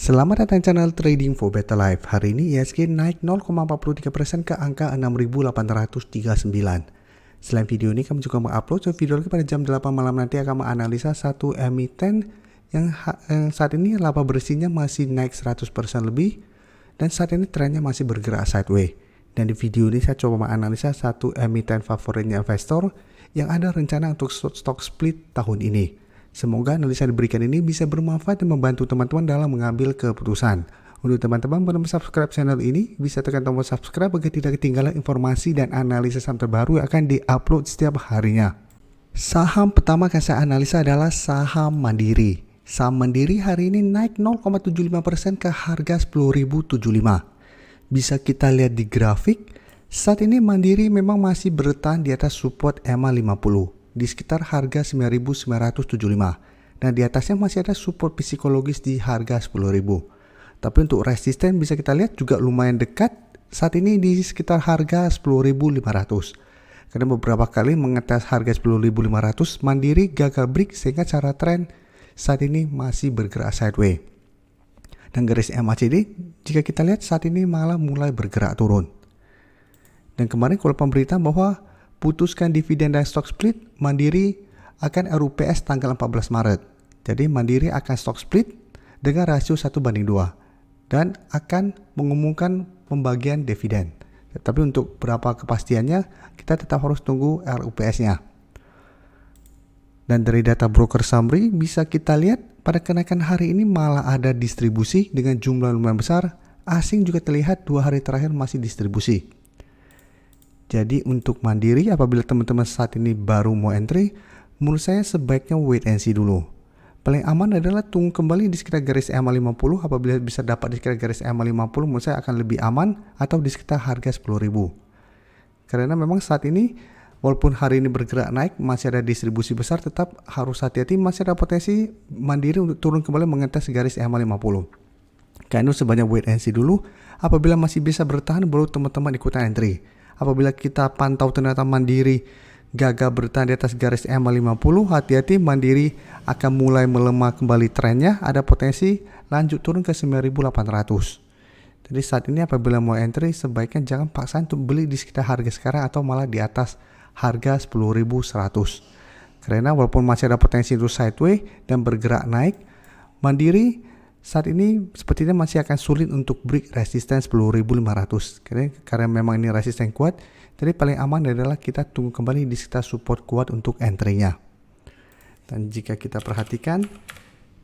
Selamat datang channel Trading for Better Life. Hari ini IHSG naik 0,43% ke angka 6.839. Selain video ini, kami juga mengupload video lagi pada jam 8 malam nanti akan menganalisa satu emiten yang saat ini laba bersihnya masih naik 100% lebih dan saat ini trennya masih bergerak sideways. Dan di video ini saya coba menganalisa satu emiten favoritnya investor yang ada rencana untuk stock split tahun ini. Semoga analisa yang diberikan ini bisa bermanfaat dan membantu teman-teman dalam mengambil keputusan. Untuk teman-teman belum subscribe channel ini, bisa tekan tombol subscribe agar tidak ketinggalan informasi dan analisa saham terbaru yang akan diupload setiap harinya. Saham pertama yang saya analisa adalah saham Mandiri. Saham Mandiri hari ini naik 0,75% ke harga 10.075. Bisa kita lihat di grafik, saat ini Mandiri memang masih bertahan di atas support EMA 50. Di sekitar harga 9.975 dan di atasnya masih ada support psikologis di harga 10.000. Tapi untuk resisten bisa kita lihat juga lumayan dekat saat ini di sekitar harga 10.500. Karena beberapa kali mengetes harga 10.500 Mandiri gagal break sehingga cara tren saat ini masih bergerak sideways. Dan garis MACD jika kita lihat saat ini malah mulai bergerak turun. Dan kemarin kalau pemberitaan bahwa putuskan dividen dan stock split, Mandiri akan RUPS tanggal 14 Maret. Jadi Mandiri akan stock split dengan rasio 1:2 dan akan mengumumkan pembagian dividen. Tapi untuk berapa kepastiannya kita tetap harus tunggu RUPS-nya. Dan dari data broker summary bisa kita lihat pada kenaikan hari ini malah ada distribusi dengan jumlah lumayan besar. Asing juga terlihat 2 hari terakhir masih distribusi. Jadi untuk Mandiri apabila teman-teman saat ini baru mau entry, menurut saya sebaiknya wait and see dulu. Paling aman adalah tunggu kembali di sekitar garis EMA 50. Apabila bisa dapat di sekitar garis EMA 50, menurut saya akan lebih aman atau di sekitar harga 10.000. Karena memang saat ini walaupun hari ini bergerak naik, masih ada distribusi besar, tetap harus hati-hati, masih ada potensi Mandiri untuk turun kembali mengetes garis EMA 50. Karena itu sebanyak wait and see dulu. Apabila masih bisa bertahan, baru teman-teman ikutan entry. Apabila kita pantau ternyata Mandiri gagal bertahan di atas garis EMA 50, hati-hati Mandiri akan mulai melemah kembali trennya, ada potensi lanjut turun ke 9.800. Jadi saat ini apabila mau entry sebaiknya jangan paksain untuk beli di sekitar harga sekarang atau malah di atas harga 10.100. Karena walaupun masih ada potensi untuk sideways dan bergerak naik, Mandiri saat ini sepertinya masih akan sulit untuk break resisten 10.500 karena memang ini resisten kuat. Jadi paling aman adalah kita tunggu kembali di sekitar support kuat untuk entry-nya. Dan jika kita perhatikan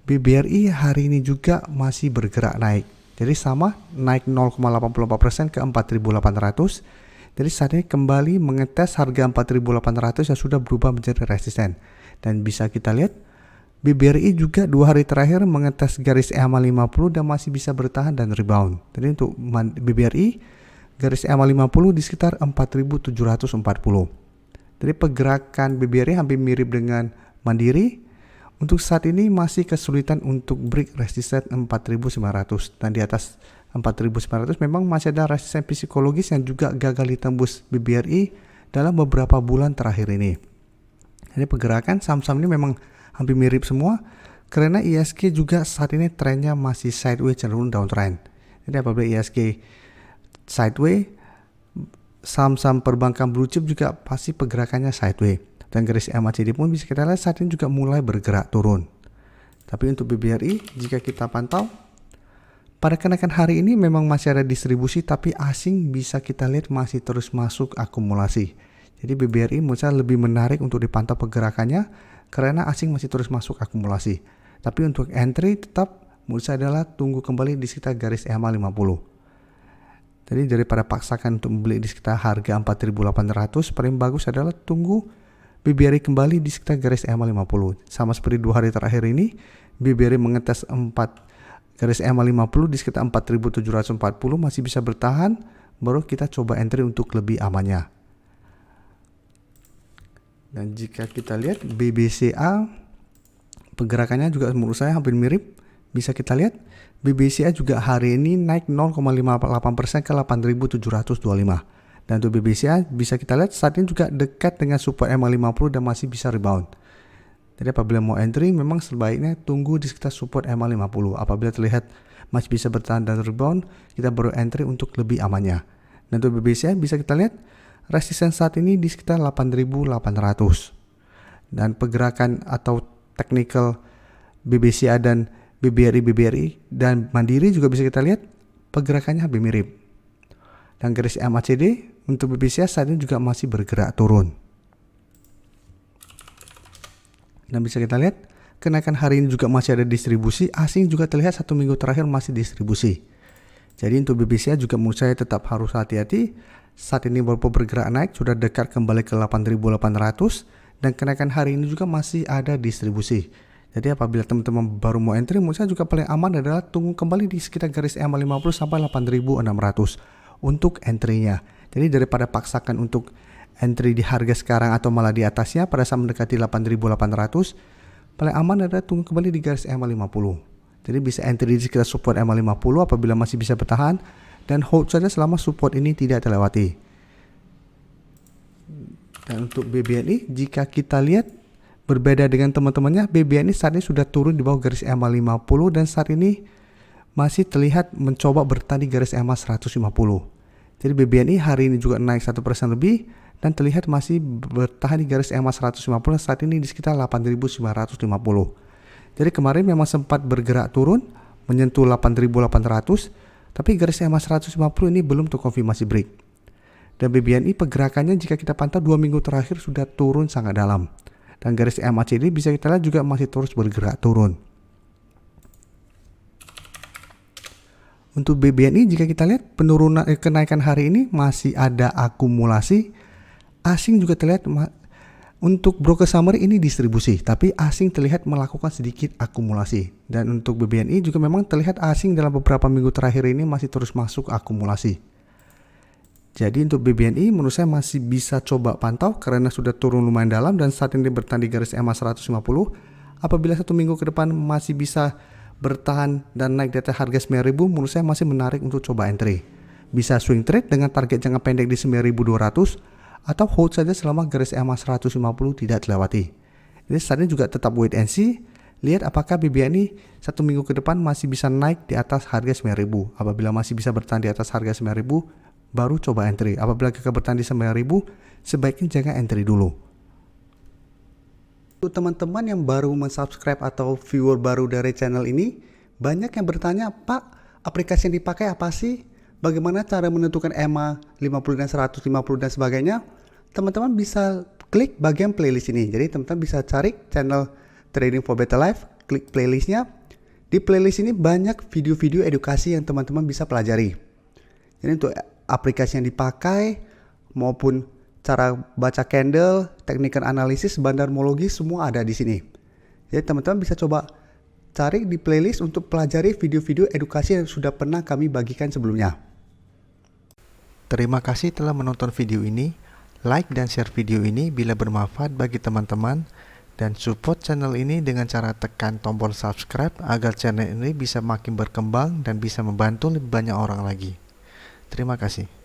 BBRI hari ini juga masih bergerak naik. Jadi sama naik 0,84% ke 4.800. Jadi saat ini kembali mengetes harga 4.800 yang sudah berubah menjadi resisten. Dan bisa kita lihat BBRI juga 2 hari terakhir mengetes garis EMA 50 dan masih bisa bertahan dan rebound. Jadi untuk BBRI garis EMA 50 di sekitar 4.740. Jadi pergerakan BBRI hampir mirip dengan Mandiri. Untuk saat ini masih kesulitan untuk break resisten 4.900 dan di atas 4.900 memang masih ada resisten psikologis yang juga gagal ditembus BBRI dalam beberapa bulan terakhir ini. Jadi pergerakan saham-saham ini memang hampir mirip semua karena IHSG juga saat ini trennya masih sideways cenderung downtrend. Jadi apabila IHSG sideways, saham-saham perbankan blue chip juga pasti pergerakannya sideways. Dan garis MACD pun bisa kita lihat saat ini juga mulai bergerak turun. Tapi untuk BBRI jika kita pantau pada kenaikan hari ini memang masih ada distribusi, tapi asing bisa kita lihat masih terus masuk akumulasi. Jadi BBRI menurut saya lebih menarik untuk dipantau pergerakannya karena asing masih terus masuk akumulasi. Tapi untuk entry tetap menurut saya adalah tunggu kembali di sekitar garis EMA 50. Jadi daripada paksakan untuk membeli di sekitar harga 4.800, paling bagus adalah tunggu BBRI kembali di sekitar garis EMA 50. Sama seperti 2 hari terakhir ini, BBRI mengetes garis EMA 50 di sekitar 4.740 masih bisa bertahan, baru kita coba entry untuk lebih amannya. Dan jika kita lihat BBCA pergerakannya juga menurut saya hampir mirip. Bisa kita lihat BBCA juga hari ini naik 0,58% ke 8.725. Dan untuk BBCA bisa kita lihat saat ini juga dekat dengan support EMA 50 dan masih bisa rebound. Jadi apabila mau entry memang sebaiknya tunggu di sekitar support MA50. Apabila terlihat masih bisa bertahan dan rebound, kita baru entry untuk lebih amannya. Dan untuk BBCA bisa kita lihat resisten saat ini di sekitar 8.800. Dan pergerakan atau technical BBCA dan BBRI dan Mandiri juga bisa kita lihat pergerakannya hampir mirip. Dan garis MACD untuk BBCA saat ini juga masih bergerak turun. Dan bisa kita lihat kenaikan hari ini juga masih ada distribusi. Asing juga terlihat 1 minggu terakhir masih distribusi. Jadi untuk BBCA juga menurut saya tetap harus hati-hati. Saat ini walaupun bergerak naik sudah dekat kembali ke 8.800 dan kenaikan hari ini juga masih ada distribusi. Jadi apabila teman-teman baru mau entry, menurut saya juga paling aman adalah tunggu kembali di sekitar garis EMA50 sampai 8.600 untuk entry-nya. Jadi daripada paksakan untuk entry di harga sekarang atau malah di atasnya pada saat mendekati 8.800, paling aman adalah tunggu kembali di garis EMA50. Jadi bisa entry di sekitar support EMA50 apabila masih bisa bertahan dan hold saja selama support ini tidak terlewati. Dan untuk BBNI jika kita lihat berbeda dengan teman-temannya, BBNI saat ini sudah turun di bawah garis EMA50 dan saat ini masih terlihat mencoba bertahan di garis EMA150. Jadi BBNI hari ini juga naik 1% lebih dan terlihat masih bertahan di garis EMA 150 saat ini di sekitar 8.950. Jadi kemarin memang sempat bergerak turun menyentuh 8.800, tapi garis EMA 150 ini belum terkonfirmasi break. Dan BBNI pergerakannya jika kita pantau 2 minggu terakhir sudah turun sangat dalam. Dan garis MACD bisa kita lihat juga masih terus bergerak turun. Untuk BBNI jika kita lihat penurunan kenaikan hari ini masih ada akumulasi. Asing juga terlihat untuk broker summary ini distribusi, tapi asing terlihat melakukan sedikit akumulasi. Dan untuk BBNI juga memang terlihat asing dalam beberapa minggu terakhir ini masih terus masuk akumulasi. Jadi untuk BBNI menurut saya masih bisa coba pantau karena sudah turun lumayan dalam dan saat ini bertahan di garis EMA 150. Apabila 1 minggu ke depan masih bisa bertahan dan naik di atas harga 9.000, menurut saya masih menarik untuk coba entry. Bisa swing trade dengan target jangka pendek di 9.200 atau hold saja selama garis EMA 150 tidak terlewati. Jadi saat ini juga tetap wait and see. Lihat apakah BBNI 1 minggu ke depan masih bisa naik di atas harga 9.000. Apabila masih bisa bertahan di atas harga 9.000, baru coba entry. Apabila gagal bertahan di 9.000, sebaiknya jangan entry dulu. Untuk teman-teman yang baru mensubscribe atau viewer baru dari channel ini, banyak yang bertanya, Pak, aplikasi yang dipakai apa sih? Bagaimana cara menentukan EMA 50 dan 150 dan sebagainya? Teman-teman bisa klik bagian playlist ini. Jadi teman-teman bisa cari channel Trading for Better Life, klik playlistnya. Di playlist ini banyak video-video edukasi yang teman-teman bisa pelajari. Jadi untuk aplikasi yang dipakai maupun cara baca candle, technical analysis, bandarmologi semua ada di sini. Jadi teman-teman bisa coba cari di playlist untuk pelajari video-video edukasi yang sudah pernah kami bagikan sebelumnya. Terima kasih telah menonton video ini. Like dan share video ini bila bermanfaat bagi teman-teman dan support channel ini dengan cara tekan tombol subscribe agar channel ini bisa makin berkembang dan bisa membantu lebih banyak orang lagi. Terima kasih.